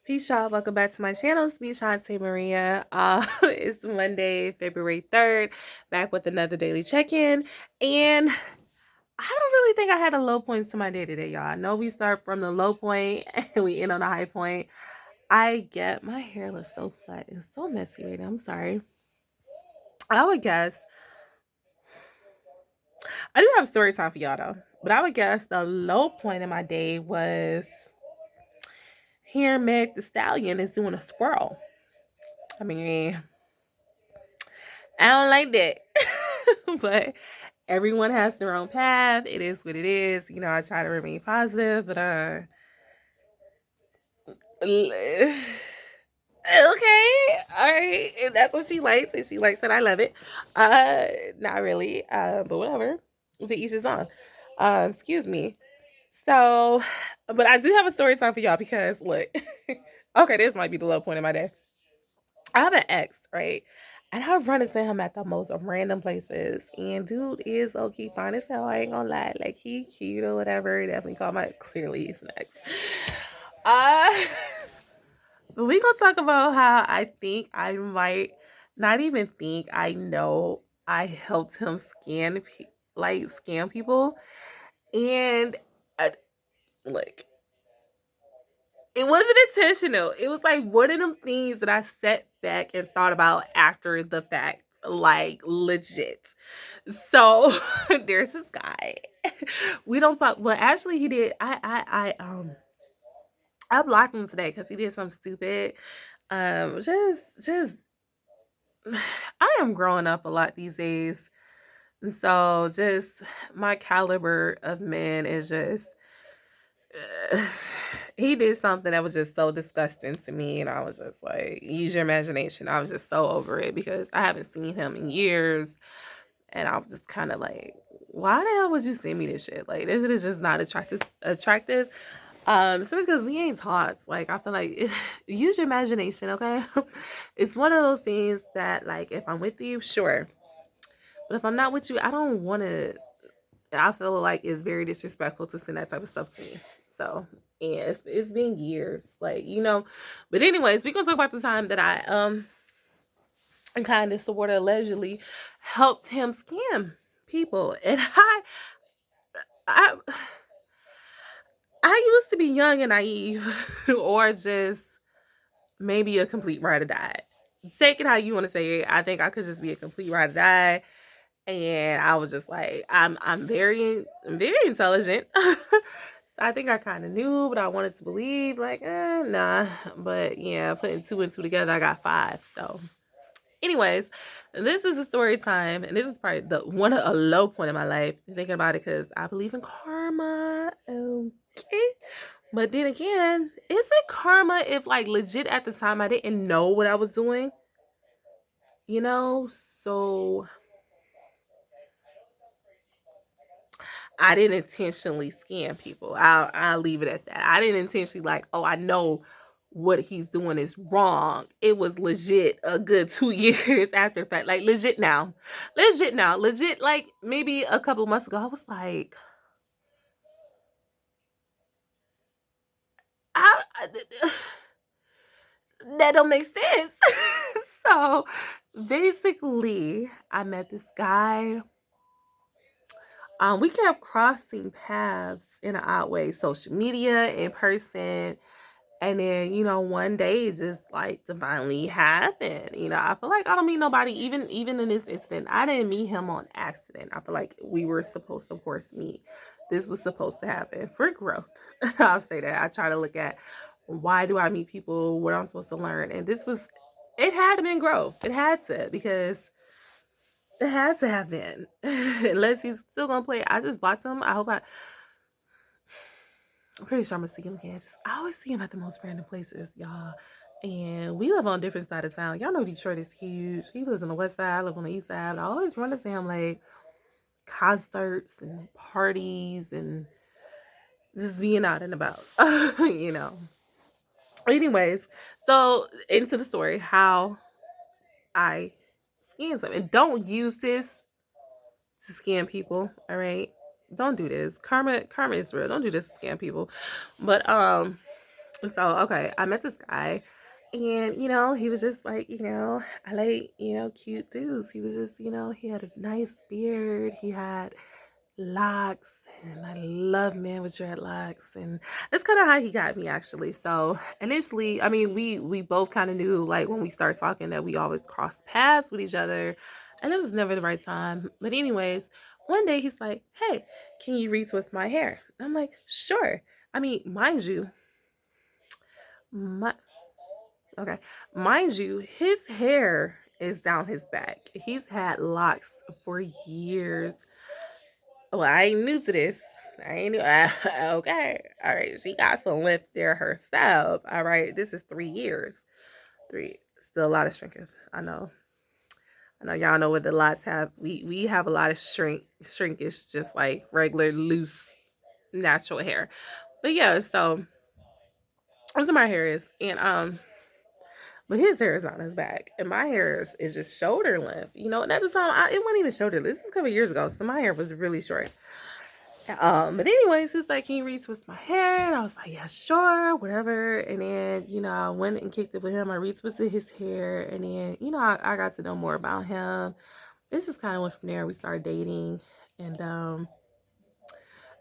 Peace, y'all. Welcome back to my channel. It's me, Shante Maria. It's Monday, February 3rd, back with another daily check-in. And I don't really think I had a low point to my day today, y'all. I know we start from the low point and we end on a high point. I get my hair looks so flat and so messy right now. I'm sorry. I would guess I do have story time for y'all though, but I would guess the low point in my day was hearing Meg the Stallion is doing a swirl. I mean, I don't like that. But everyone has their own path. It is what it is. You know, I try to remain positive, but okay. All right. If that's what she likes, if she likes it, I love it. Uh Not really. But whatever. To each his own. Excuse me. So, but I do have a story time for y'all because look, okay, this might be the low point of my day. I have an ex, right? And I run into him at the most random places. And dude is low key fine as hell. I ain't gonna lie. Like he cute or whatever. Definitely call my clearly he's an ex. Uh but we gonna talk about how I think I might not even think I know I helped him scam people. And I, like it wasn't intentional. It was like one of them things that I sat back and thought about after the fact, like legit. So there's this guy. We don't talk. Well, actually, he did. I blocked him today because he did something stupid. Just I am growing up a lot these days. So just my caliber of men is just he did something that was just so disgusting to me, and I was just like, use your imagination. I was just so over it because I haven't seen him in years, and I was just kind of like, why the hell would you send me this shit? Like, this shit is just not attractive. So it's because we ain't taught. Like, I feel like use your imagination, okay? It's one of those things that, like, if I'm with you, sure, but if I'm not with you, I don't want to. I feel like it's very disrespectful to send that type of stuff to me. So yeah, it's been years, like But anyways, we gonna talk about the time that I kind of sort of allegedly helped him scam people, and I I used to be young and naive, or just maybe a complete ride or die. Take it how you want to say it. I think I could just be a complete ride or die. And I was just like, I'm very intelligent. So I think I kind of knew, but I wanted to believe, like, nah. But yeah, putting two and two together, I got five. So, anyways, this is a story time, and this is probably a low point in my life. Thinking about it, because I believe in karma. Okay, but then again, is it karma if like legit at the time I didn't know what I was doing? You know, so I didn't intentionally scam people. I'll leave it at that. I didn't intentionally like, oh, I know what he's doing is wrong. It was legit a good 2 years after the fact. Like legit. Like maybe a couple of months ago, I was like, I that don't make sense. So basically, I met this guy. We kept crossing paths in an odd way, social media, in person. And then, one day it just like divinely happened. I feel like I don't meet nobody, even in this incident. I didn't meet him on accident. I feel like we were supposed to, of course, meet. This was supposed to happen for growth. I'll say that. I try to look at why do I meet people, what I'm supposed to learn. And it had to been growth. It had to, because it has to have been. Unless he's still gonna play. I just blocked him. I'm pretty sure I'm gonna see him again. I always see him at the most random places, y'all. And we live on different side of town. Y'all know Detroit is huge. He lives on the west side, I live on the east side. I always run into him like concerts and parties and just being out and about. you know. Anyways, so into the story, how I scam some. And don't use this to scam people, all right? Don't do this. Karma is real. Don't do this to scam people. But So, okay, I met this guy, and he was just like, I like, cute dudes. He was just, he had a nice beard. He had locks, and I love men with dreadlocks, and that's kind of how he got me actually. So initially, I mean, we both kind of knew like when we started talking that we always crossed paths with each other, and it was never the right time. But anyways, one day he's like, "Hey, can you retwist my hair?" I'm like, "Sure." I mean, mind you, my okay, mind you, his hair is down his back. He's had locks for years. Well, I ain't new to this. I ain't new. Okay. All right. She got some left there herself. All right. This is 3 years. Three. Still a lot of shrinkage. I know. I know y'all know what the lots have. We have a lot of shrinkage, just like regular loose natural hair. But yeah, so that's what my hair is. And but his hair is not on his back. And my hair is just shoulder length. And at the time it wasn't even shoulder length. This is a couple years ago. So my hair was really short. But anyways, he's like, "Can you retwist my hair?" And I was like, "Yeah, sure, whatever." And then, I went and kicked it with him. I retwisted his hair, and then, I got to know more about him. It just kind of went from there. We started dating, and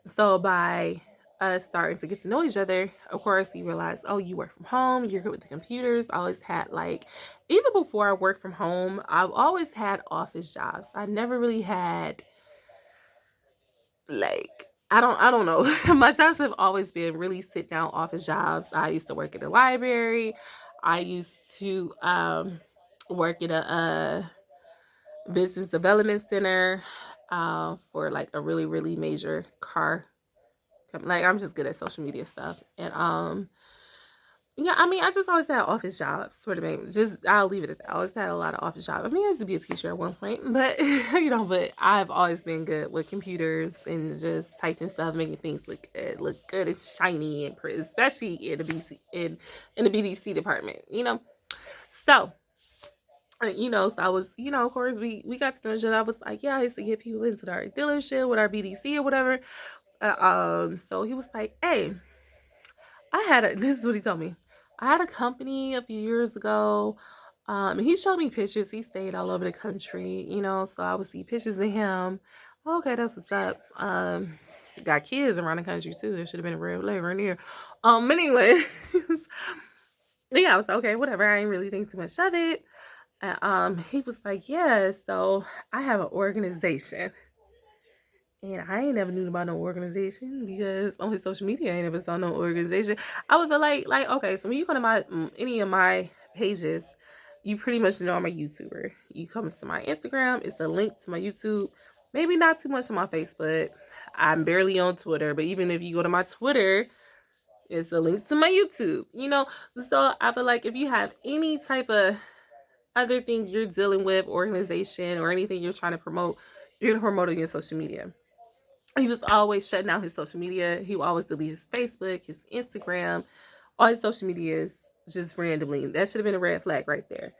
so by us starting to get to know each other, of course, he realized, "Oh, you work from home. You're good with the computers." I always had like, even before I worked from home, I've always had office jobs. I never really had like I don't know. My jobs have always been really sit down office jobs. I used to work in the library. I used to work at a business development center for like a really really major car like I'm just good at social media stuff. And yeah, I mean, I just always had office jobs for the main. Just I'll leave it at that. I always had a lot of office jobs. I mean, I used to be a teacher at one point, but but I've always been good with computers and just typing stuff, making things look good and shiny and pretty, especially in the in the BDC department. So. So I was, of course, we got to know each other. I was like, yeah, I used to get people into our dealership with our BDC or whatever. So he was like, "Hey, this is what he told me. I had a company a few years ago. And he showed me pictures. He stayed all over the country, so I would see pictures of him. Okay, that's what's up. Got kids around the country too. There should have been a red flag right here. Anyway, yeah, I was like, okay, whatever. I didn't really think too much of it. And, he was like, yeah, so I have an organization. And I ain't never knew about no organization because on his social media, I ain't never saw no organization. I would feel like okay, so when you go to my any of my pages, you pretty much know I'm a YouTuber. You come to my Instagram, it's a link to my YouTube. Maybe not too much on my Facebook. I'm barely on Twitter, but even if you go to my Twitter, it's a link to my YouTube. So I feel like if you have any type of other thing you're dealing with, organization or anything you're trying to promote, you're gonna promote it on your social media. He was always shutting out his social media. He would always delete his Facebook, his Instagram, all his social medias just randomly. That should have been a red flag right there.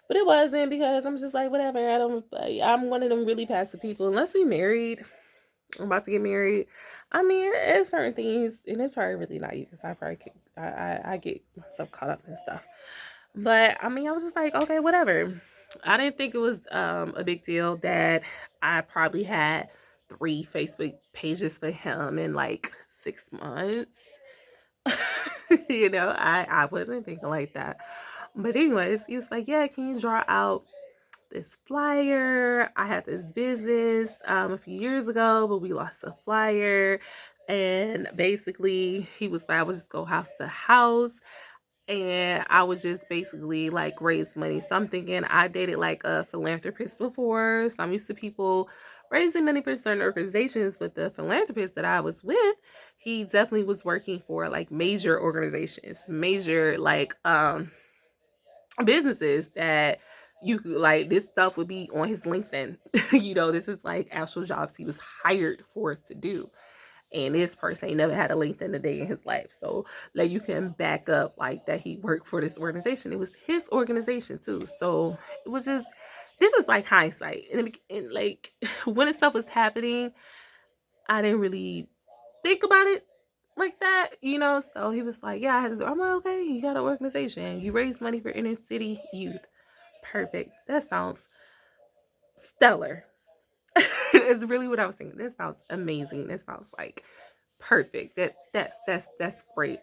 But it wasn't because I'm just like, whatever. I'm one of them really passive people. Unless we married, I'm about to get married. I mean, it's certain things, and it's probably really not you because I get myself caught up in stuff. But I mean, I was just like, okay, whatever. I didn't think it was a big deal that I probably had 3 Facebook pages for him in like 6 months. I wasn't thinking like that. But anyways, he was like, yeah, can you draw out this flyer? I had this business a few years ago, but we lost the flyer. And basically he was like, I would just go house to house and I would just basically like raise money. So I'm thinking I dated like a philanthropist before. So I'm used to people raising money for certain organizations, but the philanthropist that I was with, he definitely was working for like major organizations, major like businesses that you could like this stuff would be on his LinkedIn. This is like actual jobs he was hired for to do. And this person ain't never had a LinkedIn a day in his life. So like you can back up like that he worked for this organization. It was his organization too. So it was just this is like hindsight. And like when this stuff was happening, I didn't really think about it like that, you know. So he was like, yeah, I had to. I'm like, okay, you got an organization. You raise money for inner city youth. Perfect. That sounds stellar. It's really what I was thinking. This sounds amazing. This sounds like perfect. That's great.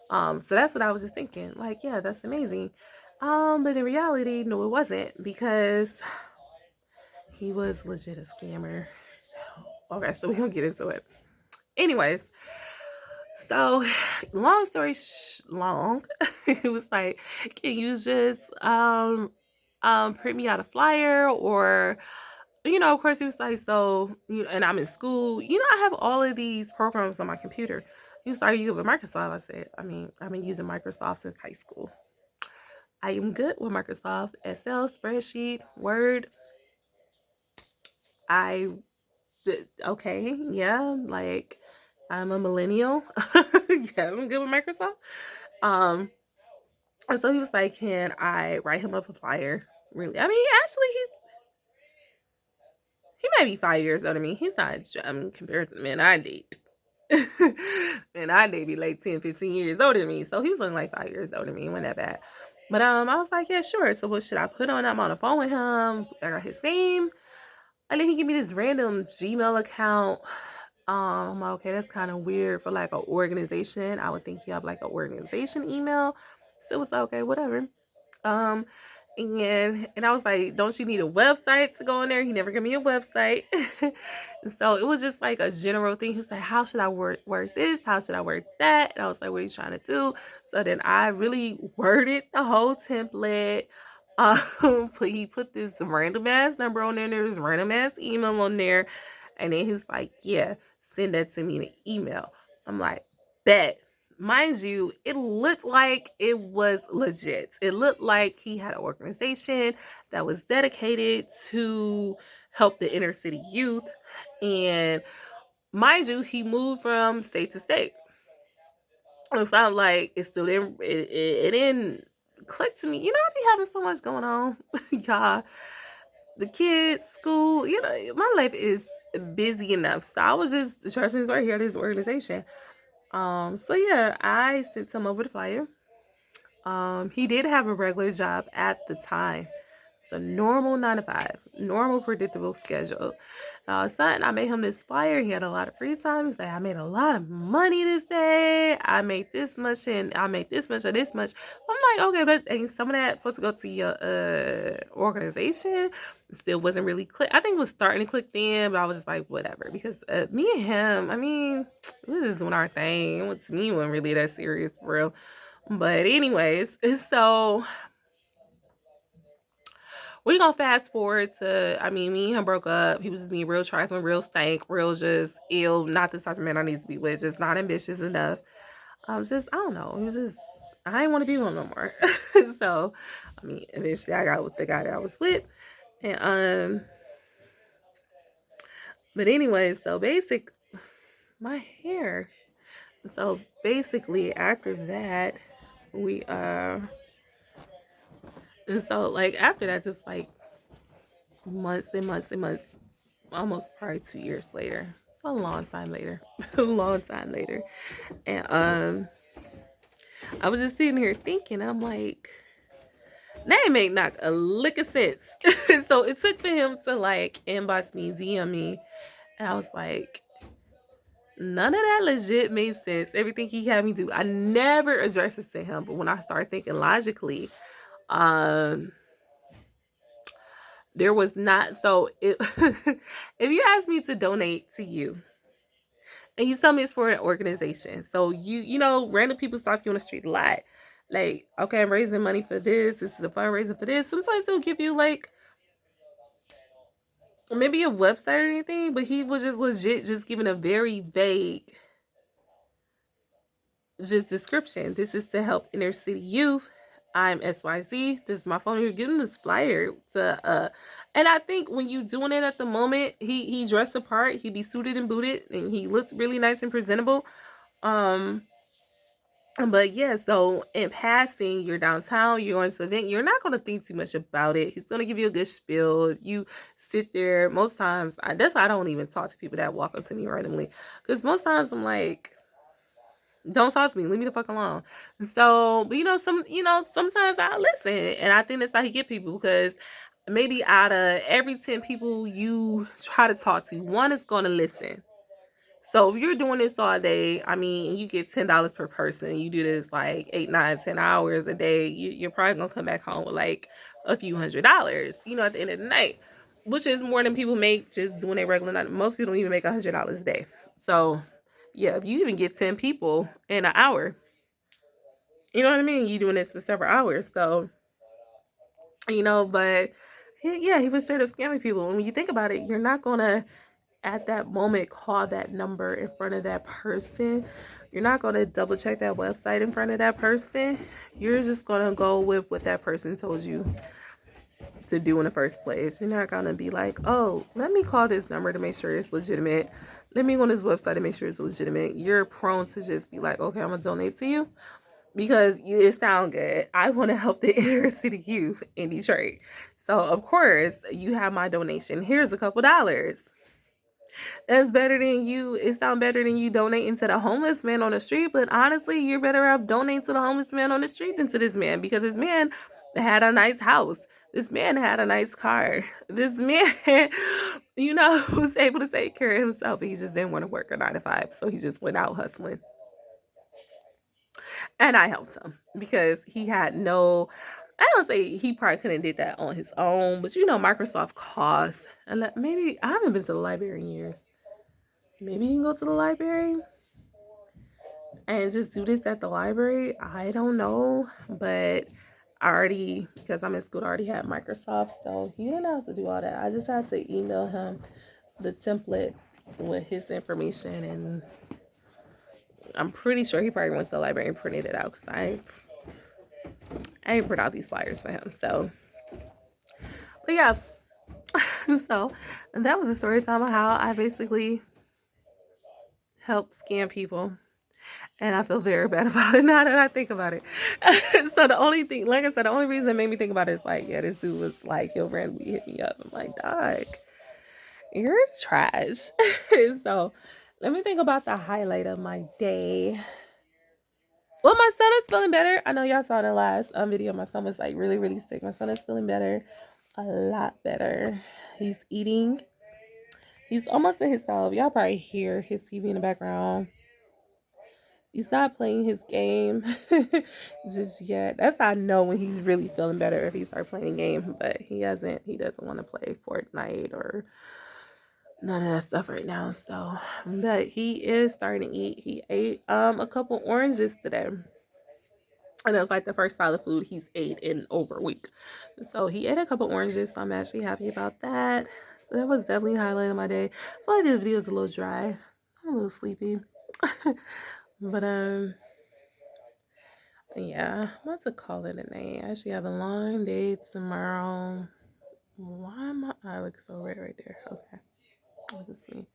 So that's what I was just thinking. Like, yeah, that's amazing. But in reality, no, it wasn't, because he was legit a scammer. So, okay, so we're gonna get into it. Anyways, so long story long, it was like, can you just print me out a flyer, or you know, of course he was like, so you, and I'm in school, you know, I have all of these programs on my computer. He was like, you good with Microsoft? I said, I mean, I've been using Microsoft since high school. I am good with Microsoft Excel, spreadsheet, Word. I okay, yeah, like I'm a millennial. Yeah, I'm good with Microsoft. Um, and so he was like, can I write him up a flyer? Really? I mean, actually, he might be 5 years older than me. He's not compared to the men I date. And I date be like 10, 15 years older than me. So he was only like 5 years older than me. It wasn't that bad. But I was like, yeah, sure. So what should I put on? I'm on the phone with him. I got his name. And then he gave me this random Gmail account. I'm like, okay, that's kind of weird for like an organization. I would think he have like an organization email. So it was like, okay, whatever. Um, and I was like, don't you need a website to go in there? He never gave me a website. So it was just like a general thing. He was like, how should I work this? How should I work that? And I was like, what are you trying to do? So then I really worded the whole template. He put this random ass number on there. There's random ass email on there. And then he's like, yeah, send that to me in an email. I'm like, bet. Mind you, it looked like it was legit. It looked like he had an organization that was dedicated to help the inner city youth. And mind you, he moved from state to state. It sounded like it still didn't, it didn't click to me. You know, I be having so much going on. Y'all, the kids, school, you know, my life is busy enough. So I was just trusting right here, this organization. So yeah, I sent him over the flyer. He did have a regular job at the time. So normal 9 to 5, normal predictable schedule. Son, I made him this flyer. He had a lot of free time. He's like, I made a lot of money this day. I made this much and I made this much or this much. I'm like, okay, but ain't some of that supposed to go to your organization? Still wasn't really click. I think it was starting to click then, but I was just like, whatever. Because me and him, I mean, we was just doing our thing. To me, it wasn't really that serious for real. But anyways, so we gonna fast forward to, I mean, me and him broke up. He was just being real trifling, real stank, real just ill. Not the type of man I need to be with. Just not ambitious enough. Just, I don't know. He was just, I didn't want to be with him no more. So, I mean, eventually I got with the guy that I was with. And, but anyway, so my hair. So basically after that, we, and so like after that, just like months and months and months, almost probably 2 years later. It's a long time later. A long time later. And I was just sitting here thinking, I'm like, that ain't make not a lick of sense. So it took for him to like inbox me, DM me, and I was like, none of that legit made sense. Everything he had me do, I never addressed it to him. But when I started thinking logically, there was not, so it, if you ask me to donate to you and you tell me it's for an organization, so you know, random people stop you on the street a lot, like, okay, I'm raising money for this is a fundraiser for this. Sometimes they'll give you like maybe a website or anything, but he was just legit just giving a very vague just description. This is to help inner city youth. I'm XYZ. This is my phone. You're giving this flyer to and I think when you doing it at the moment, he dressed the part. He be suited and booted and he looked really nice and presentable. But yeah, so in passing, you're downtown, you're on this event, you're not gonna think too much about it. He's gonna give you a good spiel. You sit there. Most times, that's why I don't even talk to people that walk up to me randomly, because most times I'm like, Don't talk to me. Leave me the fuck alone. So, but sometimes I listen, and I think that's how you get people, because maybe out of every 10 people you try to talk to, one is gonna listen. So if you're doing this all day, I mean, you get $10 per person. You do this like 8, 9, 10 hours a day. You're probably gonna come back home with like a few $100s. At the end of the night, which is more than people make just doing a regular night. Most people don't even make $100 a day. So yeah, if you even get 10 people in an hour, you know what I mean? You doing this for several hours. So but yeah, he was straight up scamming people. And when you think about it, you're not gonna at that moment call that number in front of that person. You're not going to double check that website in front of that person. You're just going to go with what that person told you to do in the first place. You're not going to be like, oh, let me call this number to make sure it's legitimate. Let me go on this website to make sure it's legitimate. You're prone to just be like, okay, I'm going to donate to you because it sounds good. I want to help the inner city youth in Detroit. So, of course, you have my donation. Here's a couple dollars. That's better than you. It sounds better than you donating to the homeless man on the street. But honestly, you're better off donating to the homeless man on the street than to this man, because this man had a nice house. This man had a nice car. This man, was able to take care of himself. But he just didn't want to work a 9 to 5. So he just went out hustling. And I helped him because he had no, I don't say he probably couldn't did that on his own. But Microsoft costs. And maybe I haven't been to the library in years. Maybe you can go to the library and just do this at the library. I don't know, but because I'm in school, I already had Microsoft, so he didn't have to do all that. I just had to email him the template with his information, and I'm pretty sure he probably went to the library and printed it out, because I ain't print out these flyers for him. So, but yeah, so that was a story time of how I basically helped scam people. And I feel very bad about it now that I think about it. So the only thing, like I said, the only reason that made me think about it is like, yeah, this dude was like, he'll randomly hit me up. I'm like, dog, you're trash. So let me think about the highlight of my day. Well, my son is feeling better. I know y'all saw in the last video, my son was like really, really sick. My son is feeling better, a lot better. He's eating. He's almost in himself. Y'all probably hear his TV in the background. He's not playing his game just yet. That's how I know when he's really feeling better, if he starts playing a game. But he doesn't want to play Fortnite or none of that stuff right now. So, but he is starting to eat. He ate a couple oranges today. And it was like the first solid food he's ate in over a week. So he ate a couple oranges. So I'm actually happy about that. So that was definitely a highlight of my day. But this video is a little dry. I'm a little sleepy. But yeah, I'm about to call it a night. I actually have a long day tomorrow. Why am I look so red right there? Okay, look at me.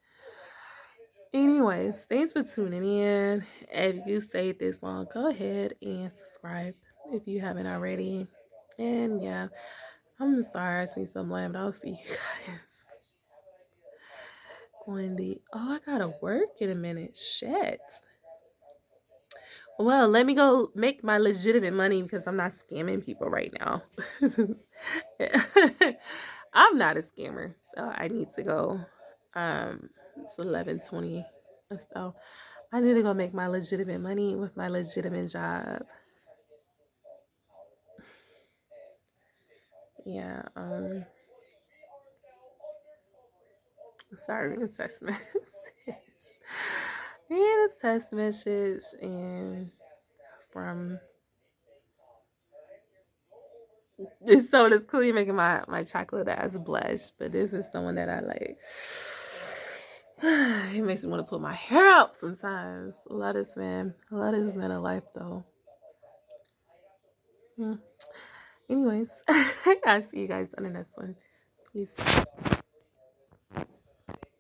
Anyways, thanks for tuning in. If you stayed this long, go ahead and subscribe if you haven't already. And yeah, I'm sorry I see some lame, but I'll see you guys on the. Oh, I gotta work in a minute. Shit. Well, let me go make my legitimate money, because I'm not scamming people right now. I'm not a scammer, so I need to go. It's 11:20, so I need to go make my legitimate money with my legitimate job. Yeah. Sorry, read the text message. Read the text message and from. This soda is clearly making my chocolate ass blush, but this is someone that I like. It makes me want to pull my hair out sometimes. I love this man of life, though. Anyways, I'll see you guys on the next one. Peace.